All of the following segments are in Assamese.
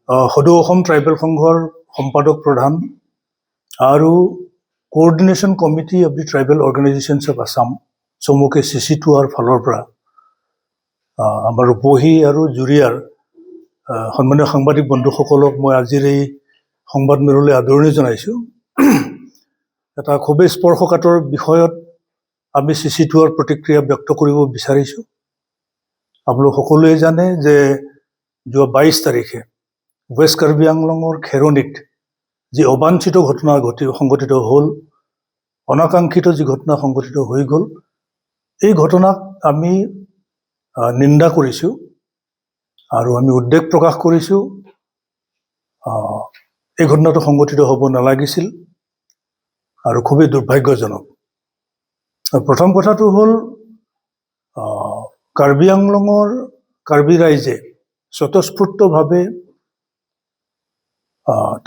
সদৌ অসম ট্ৰাইবেল সংঘৰ সম্পাদক প্ৰধান আৰু coordination committee of the tribal organisations of Assam চমুকে CC2R ফালৰ পৰা আমাৰ ৰূপহী আৰু জুৰিয়াৰ সন্মানীয় সাংবাদিক বন্ধুসকলক মই আজিৰ এই সংবাদমেললৈ আদৰণি জনাইছোঁ। এটা খুবেই স্পৰ্শকাতৰ বিষয়ত আমি CC2R প্ৰতিক্ৰিয়া ব্যক্ত কৰিব বিচাৰিছোঁ। আপোনালোক সকলোৱে জানে যে যোৱা 22 তাৰিখে ৱেষ্ট কাৰ্বি আংলঙৰ খেৰণিত যি অবাঞ্ছিত ঘটনা সংঘটিত হ'ল, অনাকাংক্ষিত যি ঘটনা সংঘটিত হৈ গ'ল, এই ঘটনাক আমি নিন্দা কৰিছোঁ আৰু আমি উদ্বেগ প্ৰকাশ কৰিছোঁ। এই ঘটনাটো সংঘটিত হ'ব নালাগিছিল আৰু খুবেই দুৰ্ভাগ্যজনক। প্ৰথম কথাটো হ'ল কাৰ্বি আংলঙৰ কাৰ্বি ৰাইজে স্বতঃস্ফূৰ্তভাৱে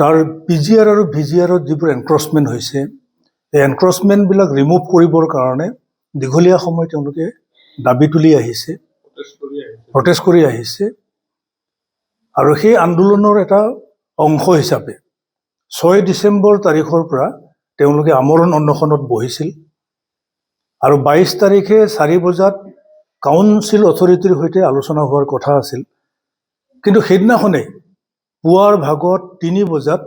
তাৰ PGR আৰু VGRত যিবোৰ এনক্ৰচমেণ্ট হৈছে, এই এনক্ৰচমেণ্টবিলাক ৰিমুভ কৰিবৰ কাৰণে দীঘলীয়া সময় তেওঁলোকে দাবী তুলি আহিছে, প্ৰটেষ্ট কৰি আহিছে। আৰু সেই আন্দোলনৰ এটা অংশ হিচাপে 6 ডিচেম্বৰ তাৰিখৰ পৰা তেওঁলোকে আমৰণ অন্বেষণত বহিছিল আৰু 22 তাৰিখে 4 বজাত কাউন্সিল অথৰিটিৰ সৈতে আলোচনা হোৱাৰ কথা আছিল। কিন্তু সেইদিনাখনেই পুৱাৰ ভাগত 3 বজাত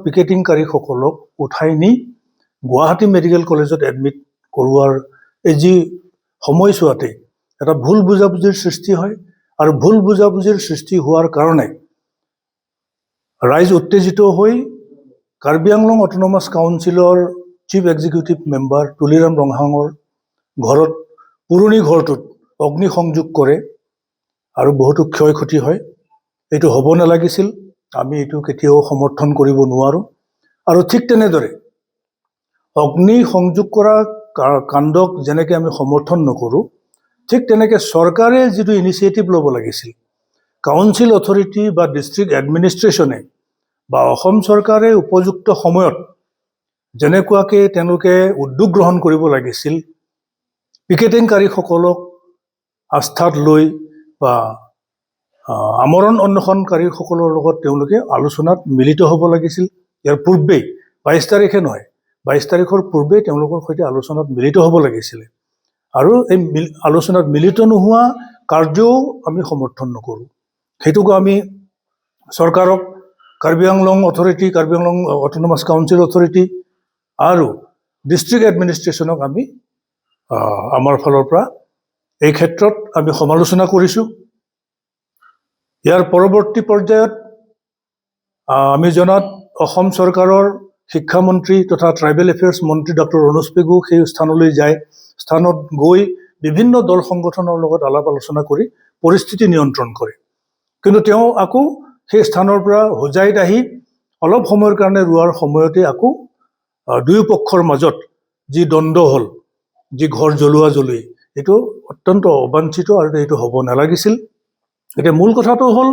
পিকেটিংকাৰীসকলক উঠাই নি গুৱাহাটী মেডিকেল কলেজত এডমিট কৰোৱাৰ এই যি সময়ছোৱাতে এটা ভুল বুজাবুজিৰ সৃষ্টি হয় আৰু ভুল বুজাবুজিৰ সৃষ্টি হোৱাৰ কাৰণে ৰাইজ উত্তেজিত হৈ কাৰ্বি আংলং অট'নমাছ কাউন্সিলৰ চিফ এক্সিকিউটিভ মেম্বাৰ তুলিৰাম ৰংহাঙৰ ঘৰত, পুৰণি ঘৰটোত অগ্নিসংযোগ কৰে আৰু বহুতো ক্ষয় ক্ষতি হয়। এইটো হ'ব নালাগিছিল, আমি এইটো কেতিয়াও সমৰ্থন কৰিব নোৱাৰোঁ। আৰু ঠিক তেনেদৰে অগ্নিসংযোগ কৰা কাণ্ডক যেনেকৈ আমি সমৰ্থন নকৰোঁ, ঠিক তেনেকৈ চৰকাৰে যিটো ইনিচিয়েটিভ ল'ব লাগিছিল, কাউন্সিল অথৰিটি বা ডিষ্ট্ৰিক্ট এডমিনিষ্ট্ৰেশ্যনে বা অসম চৰকাৰে উপযুক্ত সময়ত যেনেকুৱাকৈ তেওঁলোকে উদ্যোগ গ্ৰহণ কৰিব লাগিছিল, পিকেটিংকাৰীসকলক আস্থাত লৈ বা আমৰণ অন্বেষণকাৰীসকলৰ লগত তেওঁলোকে আলোচনাত মিলিত হ'ব লাগিছিল। ইয়াৰ পূৰ্বেই 22 তাৰিখে নহয়, 22 তাৰিখৰ পূৰ্বেই তেওঁলোকৰ সৈতে আলোচনাত মিলিত হ'ব লাগিছিলে। আৰু এই আলোচনাত মিলিত নোহোৱা কাৰ্যও আমি সমৰ্থন নকৰোঁ। সেইটোকো আমি চৰকাৰক, Karbi Anglong authority, Karbi Anglong autonomous council authority আৰু ডিষ্ট্ৰিক্ট এডমিনিষ্ট্ৰেশ্যনক আমি আমাৰ ফালৰ পৰা এই ক্ষেত্ৰত আমি সমালোচনা কৰিছোঁ। ইয়াৰ পৰৱৰ্তী পৰ্যায়ত আমি জনাত অসম চৰকাৰৰ শিক্ষামন্ত্ৰী তথা ট্ৰাইবেল এফেয়াৰ্ছ মন্ত্ৰী ডক্টৰ ৰণোজ পেগু সেই স্থানলৈ যায়। স্থানত গৈ বিভিন্ন দল সংগঠনৰ লগত আলাপ আলোচনা কৰি পৰিস্থিতি নিয়ন্ত্ৰণ কৰে। কিন্তু তেওঁ আকৌ সেই স্থানৰ পৰা হোজাইত আহি অলপ সময়ৰ কাৰণে ৰোৱাৰ সময়তে আকৌ দুয়ো পক্ষৰ মাজত যি দ্বন্দ্ব হ'ল, যি ঘৰ জ্বলোৱা জ্বলি, এইটো অত্যন্ত অবাঞ্ছিত আৰু এইটো হ'ব নালাগিছিল। এতিয়া মূল কথাটো হ'ল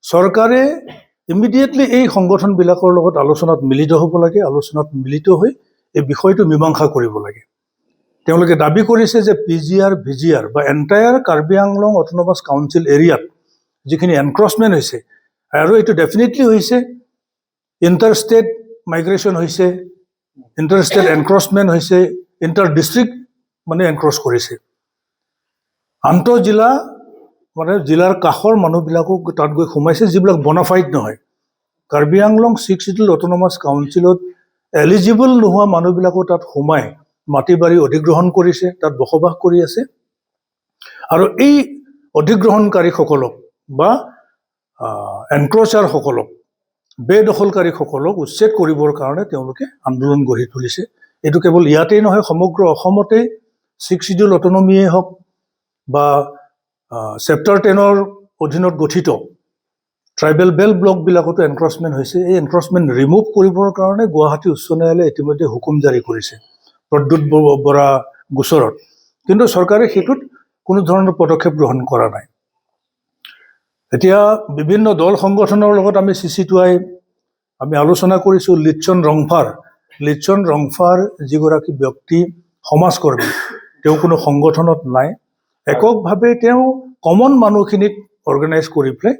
চৰকাৰে ইমিডিয়েটলি এই সংগঠনবিলাকৰ লগত আলোচনাত মিলিত হ'ব লাগে, আলোচনাত মিলিত হৈ এই বিষয়টো মীমাংসা কৰিব লাগে। তেওঁলোকে দাবী কৰিছে যে PGR VGR বা entire Karbi Anglong autonomous council এৰিয়াত যিখিনি এনক্ৰচমেণ্ট হৈছে, আৰু এইটো ডেফিনেটলি হৈছে, ইণ্টাৰ ষ্টেট মাইগ্ৰেশ্যন হৈছে, ইণ্টাৰ ষ্টেট এনক্ৰচমেণ্ট হৈছে, ইণ্টাৰ ডিষ্ট্ৰিক্ট মানে এনক্ৰচ কৰিছে। আন্তঃ জিলা মানে জিলাৰ কাষৰ মানুহবিলাকো তাত গৈ সোমাইছে, যিবিলাক বনাফাইড নহয়। কাৰ্বি আংলং 6 শিডিউল অট'নমাছ কাউন্সিলত এলিজিবল নোহোৱা মানুহবিলাকো তাত সোমাই মাটি বাৰী অধিগ্ৰহণ কৰিছে, তাত বসবাস কৰি আছে। আৰু এই অধিগ্ৰহণকাৰীসকলক বা এনক্ৰচাৰসকলক, বেদখলকাৰীসকলক উচ্ছেদ কৰিবৰ কাৰণে তেওঁলোকে আন্দোলন গঢ়ি তুলিছে। এইটো কেৱল ইয়াতেই নহয়, সমগ্ৰ অসমতেই 6 শিডিউল অট'নমিয়েই হওক বা চেপ্টাৰ 10ৰ অধীনত গঠিত ট্ৰাইবেল বেল্ট ব্লকবিলাকতো এনক্ৰচমেণ্ট হৈছে। এই এনক্ৰচমেণ্ট ৰিমুভ কৰিবৰ কাৰণে গুৱাহাটী উচ্চ ন্যায়ালয়ে ইতিমধ্যে হুকুম জাৰি কৰিছে প্ৰদ্যুৎ বৰা গোচৰত। কিন্তু চৰকাৰে সেইটোত কোনো ধৰণৰ পদক্ষেপ গ্ৰহণ কৰা নাই। এতিয়া বিভিন্ন দল সংগঠনৰ লগত আমি CC2I আমি আলোচনা কৰিছোঁ। লিটচন ৰংফাৰ যিগৰাকী ব্যক্তি সমাজকৰ্মী, তেওঁ কোনো সংগঠনত নাই, এককভাৱে তেওঁ কমন মানুহখিনিক অৰ্গেনাইজ কৰি পেলাই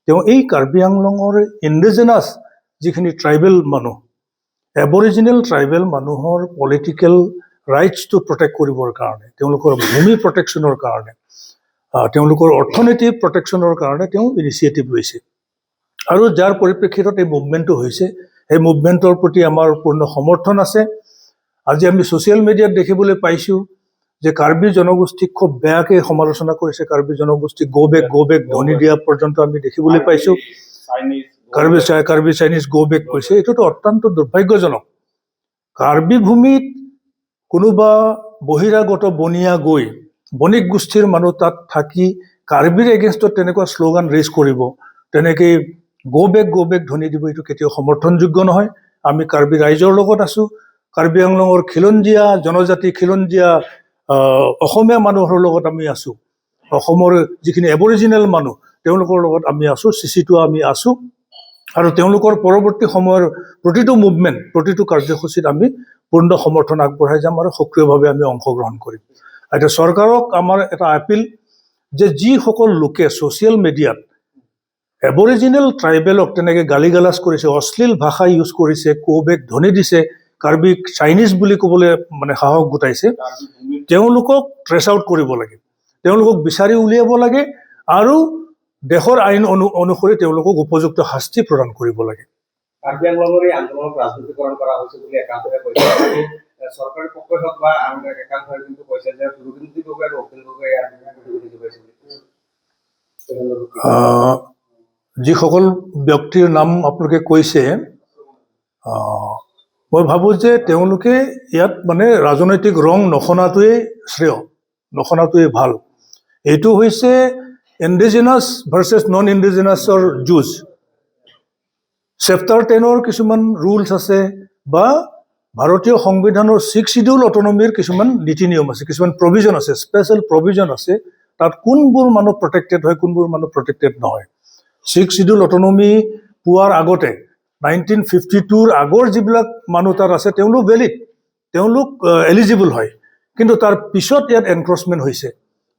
তেওঁ এই কাৰ্বি আংলঙৰ ইণ্ডিজিনাছ যিখিনি ট্ৰাইবেল মানুহ, এবৰিজিনেল ট্ৰাইবেল মানুহৰ পলিটিকেল ৰাইটছটো প্ৰটেক্ট কৰিবৰ কাৰণে, তেওঁলোকৰ ভূমি প্ৰটেকশ্যনৰ কাৰণে, তেওঁলোকৰ অৰ্থনীতি প্ৰটেকশ্যনৰ কাৰণে তেওঁ ইনিচিয়েটিভ লৈছে। আৰু যাৰ পৰিপ্ৰেক্ষিতত এই মুভমেণ্টটো হৈছে, সেই মুভমেণ্টৰ প্ৰতি আমাৰ পূৰ্ণ সমৰ্থন আছে। আজি আমি ছ'চিয়েল মিডিয়াত দেখিবলৈ পাইছোঁ যে কাৰ্বি জনগোষ্ঠীক খুব বেয়াকৈ সমালোচনা কৰিছে, কাৰ্বি জনগোষ্ঠীক গো বেক ধ্বনি দিয়া পৰ্যন্ত আমি দেখিবলৈ পাইছোঁ। কাৰ্বি চাইনিজ গো বেক কৈছে। এইটোতো অত্যন্ত দুৰ্ভাগ্যজনক। কাৰ্বি ভূমিত কোনোবা বহিৰাগত বনিয়া গৈ বণিক গোষ্ঠীৰ মানুহ তাত থাকি কাৰ্বিৰ এগেইনষ্টত তেনেকুৱা শ্লোগান ৰেজ কৰিব, তেনেকৈ গো বেক ধ্বনি দিব, এইটো কেতিয়াও সমৰ্থনযোগ্য নহয়। আমি কাৰ্বি ৰাইজৰ লগত আছোঁ। কাৰ্বি আংলঙৰ খিলঞ্জীয়া জনজাতি, খিলঞ্জীয়া অসমীয়া মানুহৰ লগত আমি আছোঁ। অসমৰ যিখিনি এবৰিজিনেল মানুহ তেওঁলোকৰ লগত আমি আছোঁ, চিচিটো আমি আছোঁ। আৰু তেওঁলোকৰ পৰৱৰ্তী সময়ৰ প্ৰতিটো মুভমেণ্ট, প্ৰতিটো কাৰ্যসূচীত আমি পূৰ্ণ সমৰ্থন আগবঢ়াই যাম আৰু সক্ৰিয়ভাৱে আমি অংশগ্ৰহণ কৰিম। এতিয়া চৰকাৰক আমাৰ এটা আপিল যে যিসকল লোকে ছ'চিয়েল মিডিয়াত এবৰিজিনেল ট্ৰাইবেলক তেনেকৈ গালি গালাজ কৰিছে, অশ্লীল ভাষা ইউজ কৰিছে, গো বেক ধ্বনি দিছে, কাৰ্বিক চাইনিজ বুলি ক'বলৈ মানে সাহস গোটাইছে, তেওঁলোকক ট্ৰেছ আউট কৰিব লাগে, তেওঁলোকক বিচাৰি উলিয়াব লাগে আৰু দেশৰ আইন অনুসৰি তেওঁলোকক উপযুক্ত শাস্তি প্ৰদান কৰিব লাগে। কাৰ্বি আংলঙৰ এই আন্দোলনক ৰাজনীতিকৰণ কৰা হৈছে বুলি একাংশই কৈছে। চৰকাৰী পক্ষই হওক বা আন একাংশই কিন্তু কৈছে যে ৰুবিনজ্যোতি গগৈ আৰু অখিল গগৈ যিসকল ব্যক্তিৰ নাম আপোনালোকে কৈছে, মই ভাবোঁ যে তেওঁলোকে ইয়াত মানে ৰাজনৈতিক ৰং নখনাটোৱেই শ্ৰেয়, নখনাটোৱেই ভাল। এইটো হৈছে ইণ্ডিজিনাছ ভাৰ্চেছ নন ইণ্ডিজিনাছৰ যুঁজ। চেপ্টাৰ 10ৰ কিছুমান ৰুলছ আছে বা ভাৰতীয় সংবিধানৰ 6 শিডিউল অটনমিৰ কিছুমান নীতি নিয়ম আছে, কিছুমান প্ৰভিজন আছে, স্পেচিয়েল প্ৰভিজন আছে। তাত কোনবোৰ মানুহ প্ৰটেক্টেড হয়, কোনবোৰ মানুহ প্ৰটেক্টেড নহয়। 6 শিডিউল অটনমি পোৱাৰ আগতে 1952ৰ আগৰ যিবিলাক মানুহ তাত আছে তেওঁলোক ভেলিড, তেওঁলোক এলিজিবল হয়। কিন্তু তাৰ পিছত ইয়াত এনক্ৰচমেণ্ট হৈছে।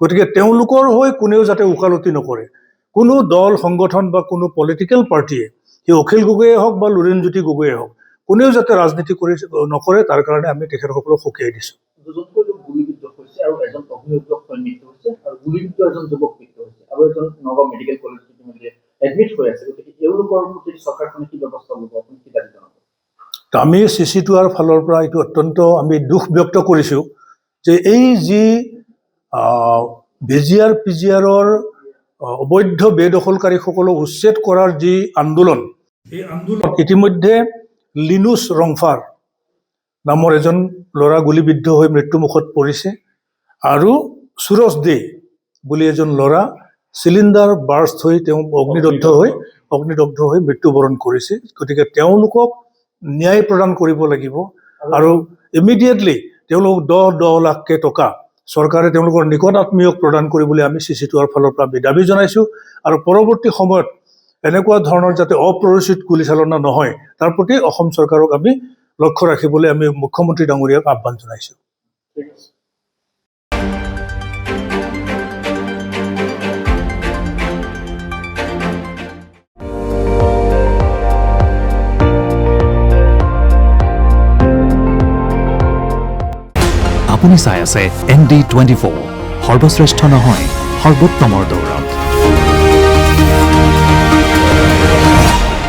গতিকে তেওঁলোকৰ হৈ কোনেও যাতে ওকালতি নকৰে, কোনো দল সংগঠন বা কোনো পলিটিকেল পাৰ্টীয়ে, সি অখিল গগৈয়ে হওক বা লুৰিণজ্যোতি গগৈয়ে হওক, কোনেও যাতে ৰাজনীতি নকৰে, তাৰ কাৰণে আমি তেখেতসকলক সকীয়াই দিছোঁ। দুজনকৈ লোক গুলীবিদ্ধ হৈছে আৰু এজন অভিযুক্ত মৃত্যু হৈছে আৰু গুলীবিদ্ধ এজন যুৱক মৃত্যু হৈছে আৰু এজন নগাঁও মেডিকেল কলেজত ইতিমধ্যে এডমিট হৈ আছে। গতিকে এওঁলোকৰ প্ৰতি চৰকাৰখনে কি ব্যৱস্থা ল'ব, আপুনি কি দাবী জনাব? আমি চিচিটোৱাৰ ফালৰ পৰা এইটো অত্যন্ত আমি দুখ ব্যক্ত কৰিছোঁ যে এই যি ভিজিআৰ পিজিআৰৰ অবৈধ বেদখলকাৰীসকলক উচ্ছেদ কৰাৰ যি আন্দোলন, এই আন্দোলন ইতিমধ্যে লিনুছ ৰংফাৰ নামৰ এজন ল'ৰা গুলীবিদ্ধ হৈ মৃত্যুমুখত পৰিছে আৰু সুৰজ দে বুলি এজন ল'ৰা চিলিণ্ডাৰ বাৰ্ষ্ট হৈ তেওঁ অগ্নিদগ্ধ হৈ মৃত্যুবৰণ কৰিছে। গতিকে তেওঁলোকক ন্যায় প্ৰদান কৰিব লাগিব আৰু ইমিডিয়েটলি তেওঁলোকক 10 লাখকৈ টকা চৰকাৰে তেওঁলোকৰ নিকট আত্মীয়ক প্ৰদান কৰিবলৈ আমি চিচিটোৱাৰ ফালৰ পৰা আমি দাবী জনাইছোঁ। আৰু পৰৱৰ্তী সময়ত এনেকুৱা ধৰণৰ যাতে অপ্ৰৰোচিত গুলীচালনা নহয়, তাৰ প্ৰতি অসম চৰকাৰক আমি লক্ষ্য ৰাখিবলৈ আমি মুখ্যমন্ত্ৰী ডাঙৰীয়াক আহ্বান জনাইছোঁ। আপুনি চাই আছে ND24, সৰ্বশ্ৰেষ্ঠ নহয় সৰ্বোত্তমৰ দৌৰা।